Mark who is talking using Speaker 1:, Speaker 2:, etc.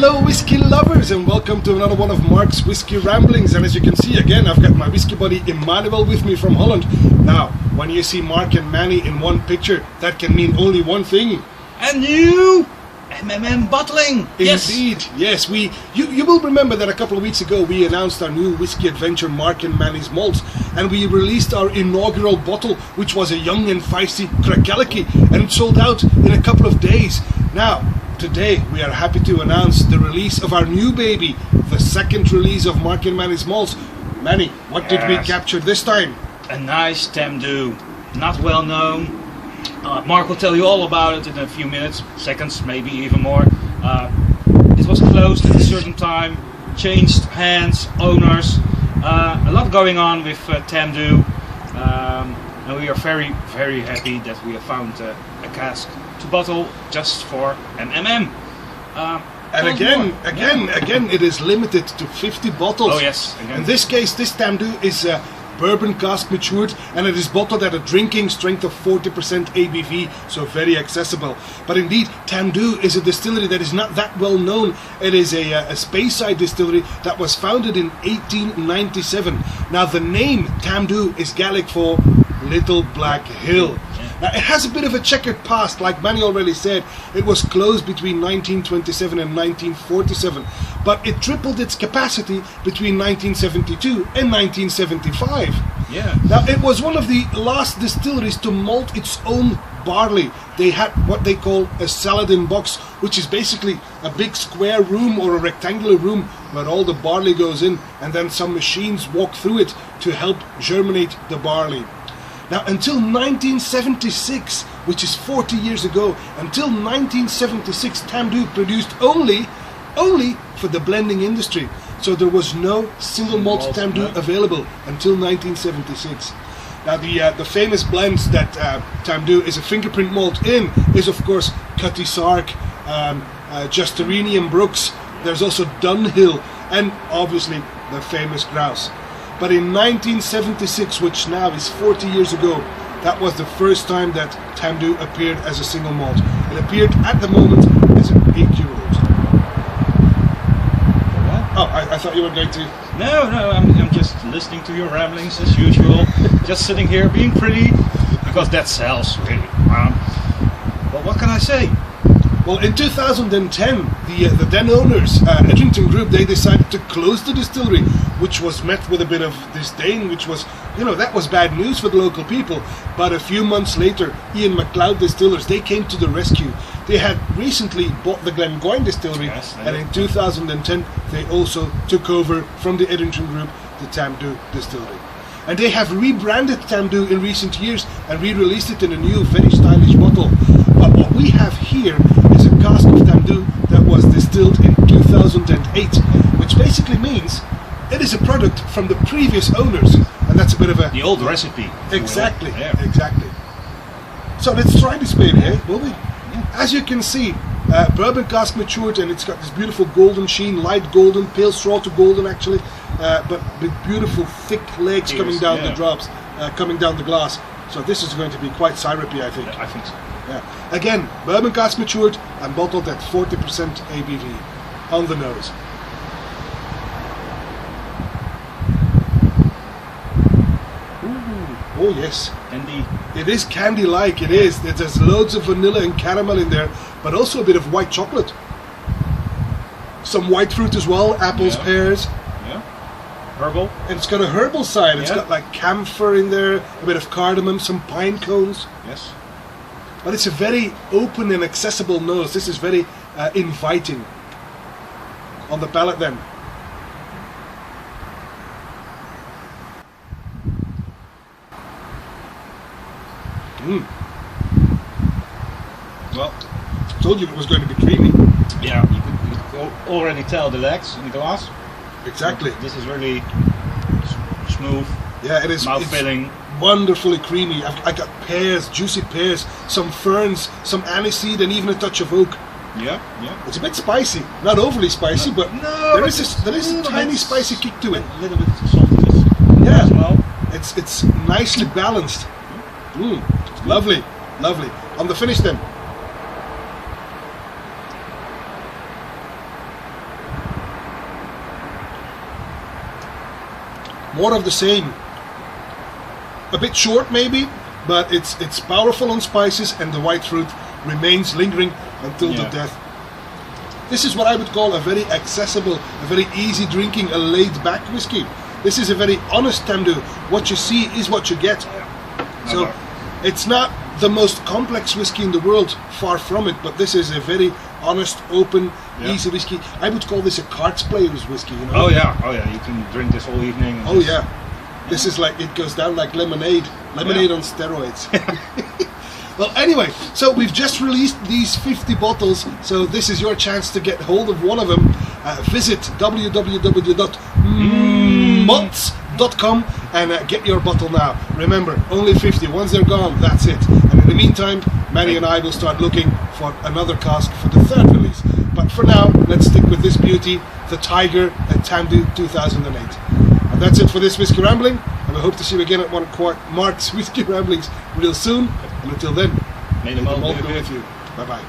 Speaker 1: Hello whiskey lovers, and welcome to another one of Mark's Whiskey Ramblings. And as you can see, again, I've got my whiskey buddy Emmanuel with me from Holland. Now, when you see Mark and Manny in one picture, that can mean only one thing.
Speaker 2: A new bottling.
Speaker 1: Indeed, yes. You will remember that a couple of weeks ago we announced our new whiskey adventure, Mark and Manny's Malts, and we released our inaugural bottle, which was a young and feisty Krakeliki, and it sold out in a couple of days. Now, today we are happy to announce the release of our new baby, the second release of Mark and Manny's Malts. Manny, what did we capture this time?
Speaker 2: A nice Tamdhu, not well known. Mark will tell you all about it in a few minutes, seconds, maybe even more. It was closed at a certain time, changed hands, owners, a lot going on with Tamdhu, and we are very, very happy that we have found a cask to bottle just for MMM.
Speaker 1: And again, it is limited to 50 bottles.
Speaker 2: Oh yes. Again.
Speaker 1: In this case, this Tamdhu is bourbon cask matured, and it is bottled at a drinking strength of 40% ABV, so very accessible. But indeed, Tamdhu is a distillery that is not that well known. It is a Speyside distillery that was founded in 1897. Now, the name Tamdhu is Gaelic for Little Black Hill. Now, it has a bit of a checkered past, like Manny already said. It was closed between 1927 and 1947, but it tripled its capacity between 1972 and 1975.
Speaker 2: Yeah.
Speaker 1: Now, it was one of the last distilleries to malt its own barley. They had what they call a Saladin box, which is basically a big square room or a rectangular room where all the barley goes in, and then some machines walk through it to help germinate the barley. Now, until 1976, which is 40 years ago, until 1976, Tamdhu produced only for the blending industry. So there was no single malt Tamdhu available until 1976. Now, the famous blends that Tamdhu is a fingerprint malt in is, of course, Cutty Sark, Justerini and Brooks. There's also Dunhill, and obviously the famous Grouse. But in 1976, which now is 40 years ago, that was the first time that Tamdhu appeared as a single malt. It appeared at the moment as an 8-year-old. Oh, I thought you were going to...
Speaker 2: No, I'm just listening to your ramblings as usual. Just sitting here being pretty, because that sells, really. But what can I say?
Speaker 1: Well, in 2010, the then owners, Edrington Group, they decided to close the distillery, which was met with a bit of disdain, which was, that was bad news for the local people. But a few months later, Ian MacLeod Distillers, they came to the rescue. They had recently bought the Glengoyne distillery, and in 2010, they also took over from the Edrington Group the Tamdhu distillery. And they have rebranded Tamdhu in recent years and re-released it in a new, very stylish bottle. But what we have here is a cask of Tamdhu that was distilled in 2008, which basically means it is a product from the previous owners, and that's a bit of a...
Speaker 2: The old recipe.
Speaker 1: Exactly,
Speaker 2: yeah.
Speaker 1: Exactly. So let's try this baby, will we? Yeah. As you can see, bourbon cask matured, and it's got this beautiful golden sheen, light golden, pale straw to golden actually, but with beautiful thick legs coming down the drops, coming down the glass. So this is going to be quite syrupy, I think.
Speaker 2: I think so.
Speaker 1: Yeah. Again, bourbon cask matured and bottled at 40% ABV on the nose. Ooh, oh yes.
Speaker 2: Candy.
Speaker 1: It is candy-like, it is. There's loads of vanilla and caramel in there, but also a bit of white chocolate. Some white fruit as well, apples, pears.
Speaker 2: Yeah. Herbal.
Speaker 1: And it's got a herbal side. It's got like camphor in there, a bit of cardamom, some pine cones.
Speaker 2: Yes.
Speaker 1: But it's a very open and accessible nose. This is very inviting on the palate then. Well, I told you it was going to be creamy.
Speaker 2: Yeah, you could already tell the legs in the glass.
Speaker 1: Exactly.
Speaker 2: This is really smooth.
Speaker 1: Yeah, it is.
Speaker 2: Mouth-filling.
Speaker 1: Wonderfully creamy. I got pears, juicy pears, some ferns, some aniseed, and even a touch of oak.
Speaker 2: Yeah.
Speaker 1: It's a bit spicy, not overly spicy, but there is a tiny spicy kick to it.
Speaker 2: A little bit of saltiness.
Speaker 1: Yeah,
Speaker 2: as well.
Speaker 1: It's nicely balanced. Lovely. On the finish then. more of the same. A bit short maybe, but it's powerful on spices, and the white fruit remains lingering until the death. This is what I would call a very accessible, a very easy drinking, a laid back whiskey. This is a very honest Tamdhu. What you see is what you get. So it's not the most complex whiskey in the world, far from it, but this is a very honest, open, easy whiskey. I would call this a cards player's whiskey, you know?
Speaker 2: Oh yeah, you can drink this all evening.
Speaker 1: Oh yeah. This is like, it goes down like lemonade. Lemonade on steroids. Well, anyway, so we've just released these 50 bottles, so this is your chance to get hold of one of them. Visit www.malts.com and get your bottle now. Remember, only 50. Once they're gone, that's it. And in the meantime, Manny and I will start looking for another cask for the third release. But for now, let's stick with this beauty, the Tiger at Tamdhu 2008. And that's it for this Whiskey Rambling, and we hope to see you again at one of Mark's Whiskey Ramblings real soon. And until then,
Speaker 2: may the malt
Speaker 1: be with you. Bye-bye.